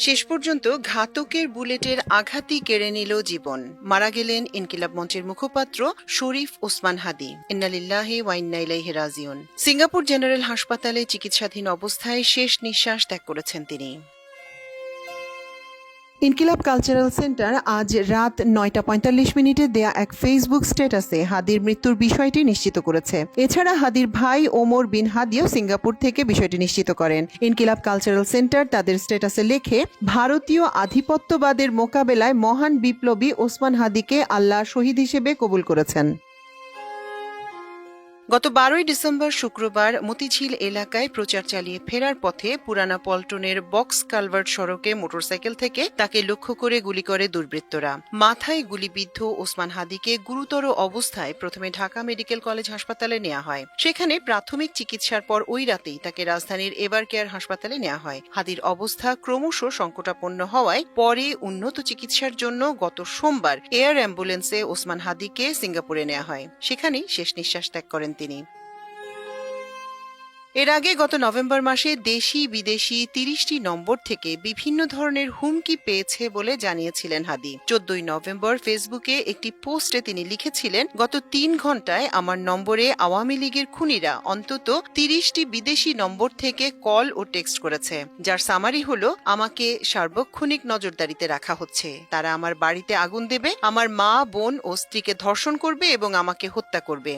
শেষ পর্যন্ত ঘাতকের বুলেটের আঘাতই কেড়ে নিল জীবন। মারা গেলেন ইনকিলাব মঞ্চের মুখপাত্র শরীফ ওসমান হাদী। ইন্না লিল্লাহি ওয়া ইন্না ইলাইহি রাজিউন। সিঙ্গাপুর জেনারেল হাসপাতালে চিকিৎসাধীন অবস্থায় শেষ নিঃশ্বাস ত্যাগ করেছেন তিনি। ইনকিলাব কালচারাল সেন্টার আজ রাত ৯টা ৪৫ দেয়া এক ফেসবুক স্ট্যাটাসে হাদীর মৃত্যুর বিষয়টি নিশ্চিত করেছে। এছাড়া হাদীর ভাই ওমর বিন হাদীও সিঙ্গাপুর থেকে বিষয়টি নিশ্চিত করেন। ইনকিলাব কালচারাল সেন্টার তাদের স্ট্যাটাসে লেখে, ভারতীয় আধিপত্যবাদের মোকাবেলায় মহান বিপ্লবী ওসমান হাদীকে আল্লাহ শহীদ হিসেবে কবুল করেছেন। গত ১২ই ডিসেম্বর শুক্রবার মতিঝিল এলাকায় প্রচার চালিয়ে ফেরার পথে পুরানা পল্টনের বক্স কালভার্ট সড়কে মোটরসাইকেল থেকে তাকে লক্ষ্য করে গুলি করে দুর্বৃত্তরা। মাথায় গুলিবিদ্ধ ওসমান হাদীকে গুরুতর অবস্থায় প্রথমে ঢাকা মেডিকেল কলেজ হাসপাতালে নেওয়া হয়। সেখানে প্রাথমিক চিকিৎসার পর ওই রাতেই তাকে রাজধানীর এভার কেয়ার হাসপাতালে নেওয়া হয়। হাদীর অবস্থা ক্রমশ সংকটাপন্ন হওয়ায় পরে উন্নত চিকিৎসার জন্য গত সোমবার এয়ার অ্যাম্বুলেন্সে ওসমান হাদীকে সিঙ্গাপুরে নেওয়া হয়। সেখানেই শেষ নিঃশ্বাস ত্যাগ করেন তিনি। এর আগে গত নভেম্বর মাসে দেশি বিদেশি ৩০টি নম্বর থেকে বিভিন্ন ধরনের হুমকি পেয়েছে বলে জানিয়েছিলেন হাদী। ১৪ই নভেম্বর ফেসবুকে একটি পোস্টে তিনি লিখেছিলেন, গত ৩ ঘন্টায় আমার নম্বরে আওয়ামী লীগের খুনিরা অন্তত ৩০টি বিদেশি নম্বর থেকে কল ও টেক্সট করেছে, যার সামারি হলো, আমাকে সার্বক্ষণিক নজরদারিতে রাখা হচ্ছে। তারা আমার বাড়িতে আগুন দেবে, আমার মা, বোন ও স্ত্রীকে ধর্ষণ করবে এবং আমাকে হত্যা করবে।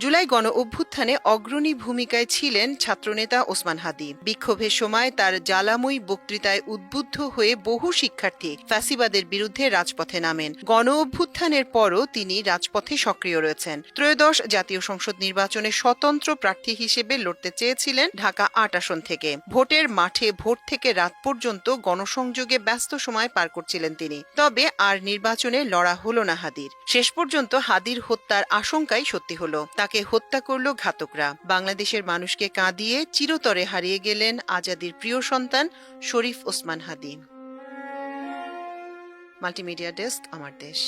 জুলাই গণ অভ্যুত্থানে অগ্রণী ভূমিকায় ছিলেন ছাত্রনেতা ওসমান হাদী। বিক্ষোভের সময় তার জ্বালাময়ী বক্তৃতায় উদ্বুদ্ধ হয়ে বহু শিক্ষার্থী ফ্যাসিবাদের বিরুদ্ধে রাজপথে নামেন। গণ অভ্যুত্থানের পরও তিনি রাজপথে সক্রিয় রয়েছেন। ত্রয়োদশ জাতীয় সংসদ নির্বাচনে স্বতন্ত্র প্রার্থী হিসেবে লড়তে চেয়েছিলেন ঢাকা ৮ আসন থেকে। ভোটের মাঠে ভোর থেকে রাত পর্যন্ত গণসংযোগে ব্যস্ত সময় পার করছিলেন তিনি। তবে আর নির্বাচনে লড়া হলো না হাদীর। শেষ পর্যন্ত হাদীর হত্যার আশঙ্কাই সত্যি হলো। তাকে হত্যা করল ঘাতকরা। বাংলাদেশের মানুষকে কাঁদিয়ে চিরতরে হারিয়ে গেলেন আজাদীর প্রিয় সন্তান শরীফ ওসমান হাদী। মাল্টিমিডিয়া ডেস্ক, আমার দেশ।